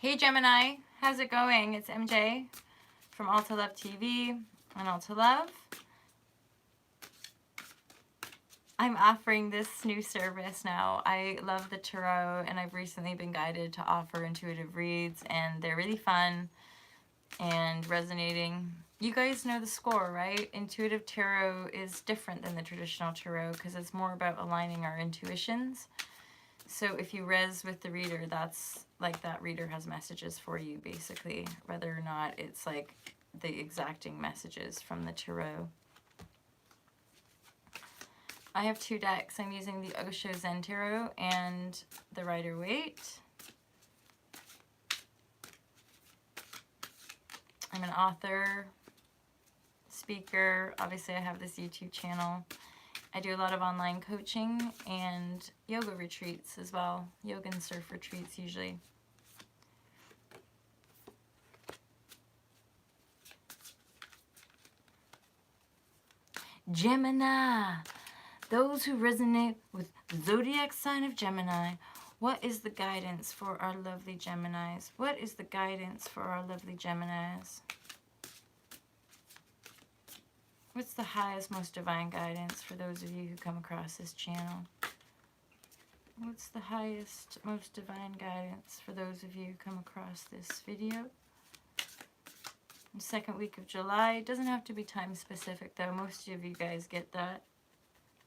Hey Gemini, how's it going? It's MJ from All to Love TV and All to Love. I'm offering this new service now. I love the tarot and I've recently been guided to offer intuitive reads, and they're really fun and resonating. You guys know the score, right? Intuitive tarot is different than the traditional tarot because it's more about aligning our intuitions. So if you res with the reader, that's like that reader has messages for you, basically, whether or not it's like the exacting messages from the tarot. I have two decks. I'm using the Osho Zen Tarot and the Rider-Waite. I'm an author, speaker. Obviously, I have this YouTube channel. I do a lot of online coaching and yoga retreats as well. Yoga and surf retreats usually. Gemini. Those who resonate with the zodiac sign of Gemini. What is the guidance for our lovely Geminis? What is the guidance for our lovely Geminis? What's the highest, most divine guidance for those of you who come across this channel? What's the highest, most divine guidance for those of you who come across this video? The second week of July. It doesn't have to be time specific though. Most of you guys get that,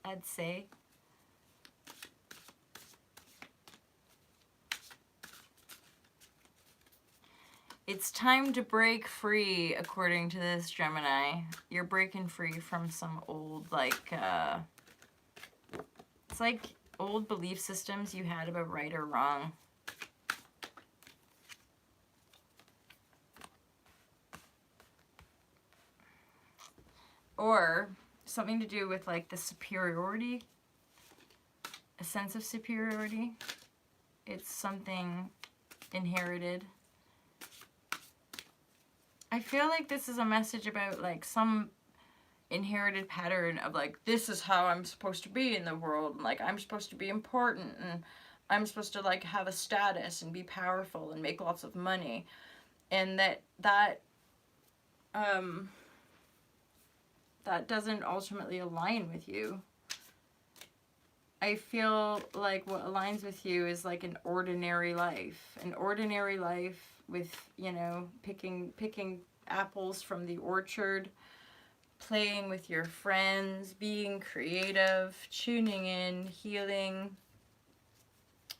I'd say. It's time to break free, according to this Gemini. You're breaking free from some old, like, it's like old belief systems you had about right or wrong. Or something to do with, like, the superiority, a sense of superiority. It's something inherited. I feel like this is a message about like some inherited pattern of like, this is how I'm supposed to be in the world, and like I'm supposed to be important, and I'm supposed to like have a status and be powerful and make lots of money, and that doesn't ultimately align with you. I feel like what aligns with you is like an ordinary life with, you know, picking apples from the orchard, playing with your friends, being creative, tuning in, healing.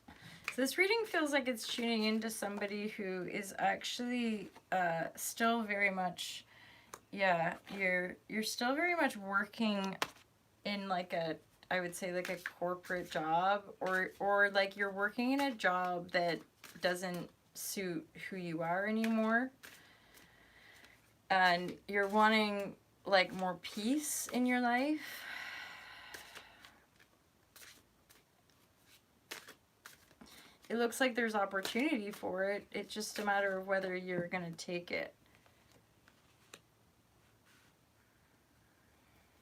So this reading feels like it's tuning into somebody who is actually still very much, yeah, you're still very much working in like a, I would say like a corporate job, or like you're working in a job that doesn't suit who you are anymore, and you're wanting like more peace in your life. It looks like there's opportunity for it. It's just a matter of whether you're gonna take it.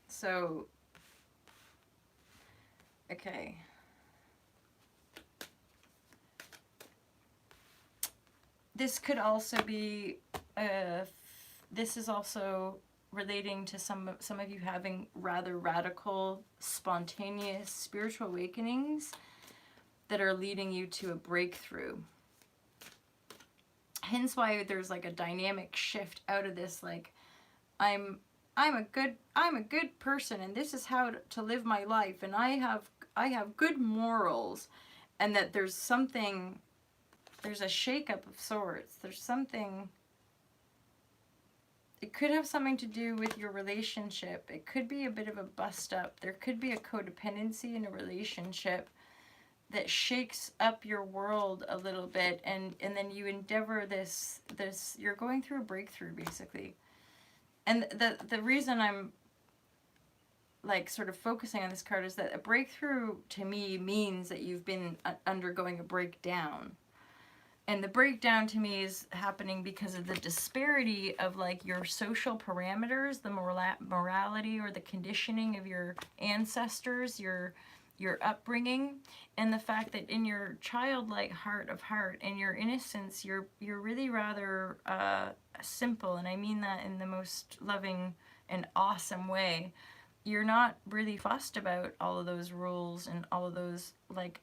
So okay. This could also be, this is also relating to some of you having rather radical, spontaneous spiritual awakenings that are leading you to a breakthrough. Hence why there's like a dynamic shift out of this, like, I'm a good person, and this is how to live my life, and I have good morals, and that there's something, there's a shakeup of sorts. There's something, it could have something to do with your relationship. It could be a bit of a bust up. There could be a codependency in a relationship that shakes up your world a little bit, and then you endeavor this, you're going through a breakthrough basically. And the reason I'm like sort of focusing on this card is that a breakthrough to me means that you've been undergoing a breakdown. And the breakdown to me is happening because of the disparity of like your social parameters, the morality or the conditioning of your ancestors, your your upbringing, and the fact that in your childlike heart of heart and your innocence, you're really rather simple, and I mean that in the most loving and awesome way. You're not really fussed about all of those rules and all of those, like,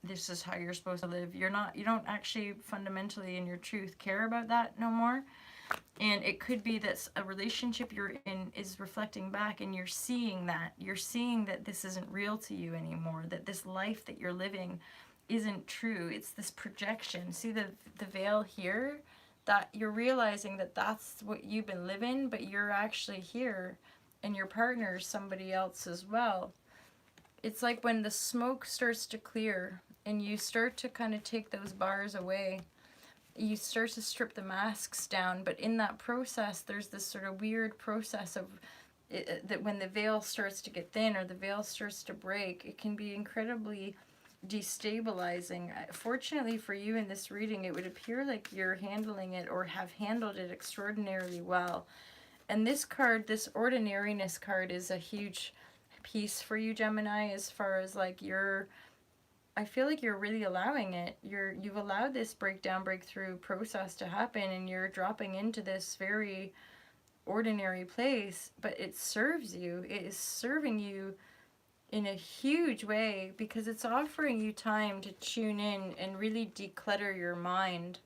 this is how you're supposed to live. You don't actually fundamentally in your truth care about that no more. And it could be that a relationship you're in is reflecting back, and you're seeing that. You're seeing that this isn't real to you anymore, that this life that you're living isn't true. It's this projection. See the veil here? That you're realizing that that's what you've been living, but you're actually here, and your partner is somebody else as well. It's like when the smoke starts to clear and you start to kind of take those bars away, you start to strip the masks down, but in that process there's this sort of weird process of that when the veil starts to get thin or the veil starts to break, it can be incredibly destabilizing. Fortunately for you in this reading, it would appear like you're handling it or have handled it extraordinarily well. And this card, this ordinariness card, is a huge piece for you, Gemini, as far as like I feel like you're really allowing it. You've allowed this breakthrough process to happen, and you're dropping into this very ordinary place, but it serves you. It is serving you in a huge way because it's offering you time to tune in and really declutter your mind.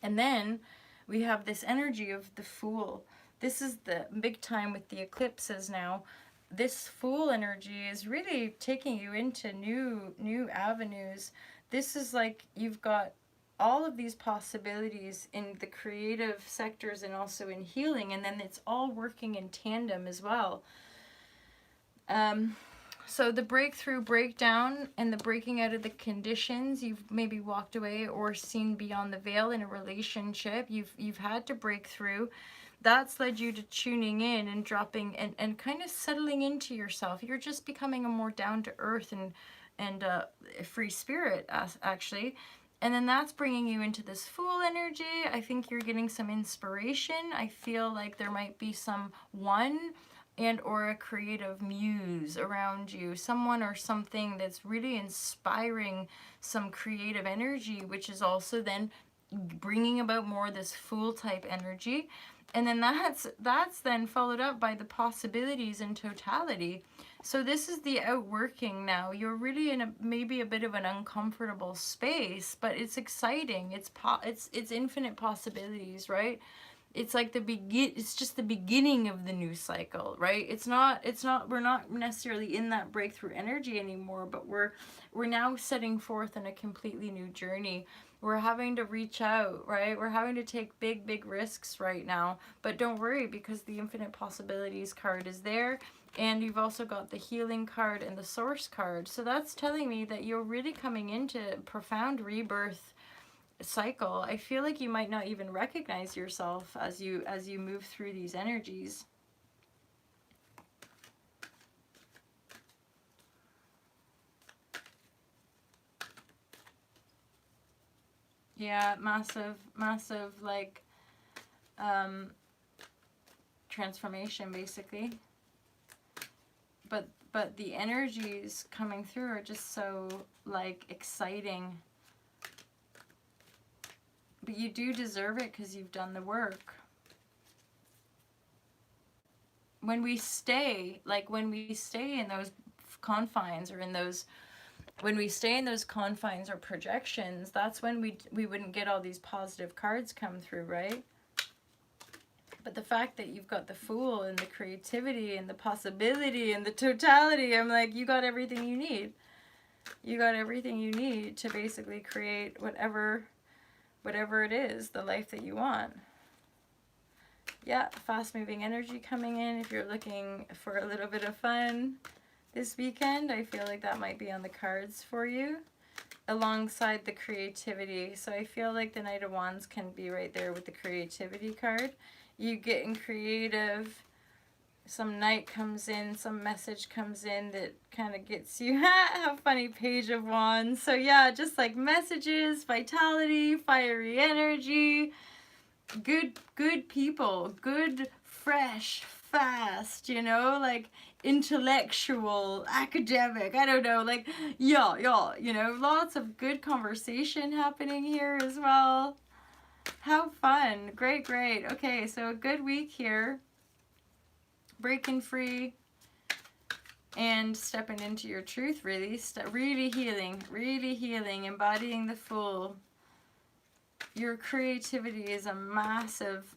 And then we have this energy of the Fool. This is the big time with the eclipses now. This Fool energy is really taking you into new avenues. This is like you've got all of these possibilities in the creative sectors and also in healing, and then it's all working in tandem as well. So the breakthrough, breakdown, and the breaking out of the conditions, you've maybe walked away or seen beyond the veil in a relationship. You've had to break through. That's led you to tuning in and dropping and kind of settling into yourself. You're just becoming a more down-to-earth and free spirit, actually. And then that's bringing you into this Fool energy. I think you're getting some inspiration. I feel like there might be someone and or a creative muse around you. Someone or something that's really inspiring some creative energy, which is also then bringing about more this Fool type energy. And then that's then followed up by the possibilities in totality. So this is the outworking now. You're really in maybe a bit of an uncomfortable space, but it's exciting. It's infinite possibilities, right? It's like it's just the beginning of the new cycle, right? We're not necessarily in that breakthrough energy anymore, but we're now setting forth on a completely new journey. We're having to reach out, right? We're having to take big risks right now. But don't worry, because the infinite possibilities card is there. And you've also got the healing card and the source card. So that's telling me that you're really coming into profound rebirth cycle. I feel like you might not even recognize yourself as you move through these energies. Yeah, massive like transformation basically. But the energies coming through are just so like exciting. But you do deserve it because you've done the work. When we stay in those confines, or when we stay in those confines or projections, that's when we wouldn't get all these positive cards come through, right? But the fact that you've got the Fool and the creativity and the possibility and the totality, I'm like, you got everything you need. You got everything you need to basically create whatever it is, the life that you want. Yeah, fast-moving energy coming in. If you're looking for a little bit of fun this weekend, I feel like that might be on the cards for you, alongside the creativity. So I feel like the Knight of Wands can be right there with the creativity card. You getting creative. Some night comes in, some message comes in that kind of gets you. How funny, Page of Wands. So yeah, just like messages, vitality, fiery energy, good people, good, fresh, fast, you know, like intellectual, academic, I don't know, like, yeah, you know, lots of good conversation happening here as well. How fun. Great, great. Okay, so a good week here. Breaking free and stepping into your truth, really. Really healing, embodying the full. Your creativity is a massive,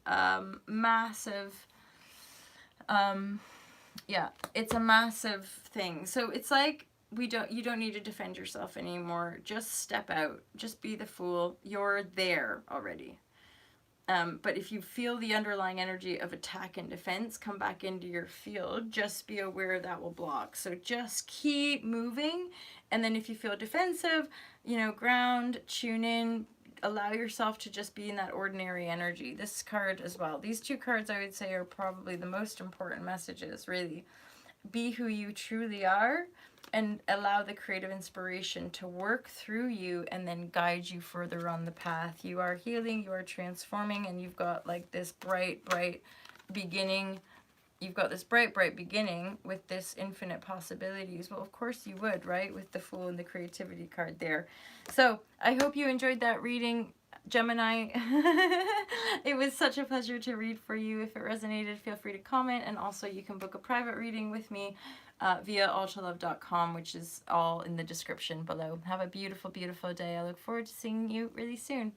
yeah, it's a massive thing. So it's like you don't need to defend yourself anymore. Just step out. Just be the fool. You're there already. But if you feel the underlying energy of attack and defense come back into your field, just be aware that will block. So just keep moving. And then if you feel defensive, you know, ground, tune in, allow yourself to just be in that ordinary energy. This card as well. These two cards, I would say, are probably the most important messages, really. Be who you truly are and allow the creative inspiration to work through you and then guide you further on the path. You are healing, you are transforming, and you've got like this bright beginning. You've got this bright beginning with this infinite possibilities. Well, of course you would, right? With the Fool and the creativity card there. So I hope you enjoyed that reading, Gemini. It was such a pleasure to read for you. If it resonated, feel free to comment, and also you can book a private reading with me via ultralove.com, which is all in the description below. Have a beautiful, beautiful day. I look forward to seeing you really soon.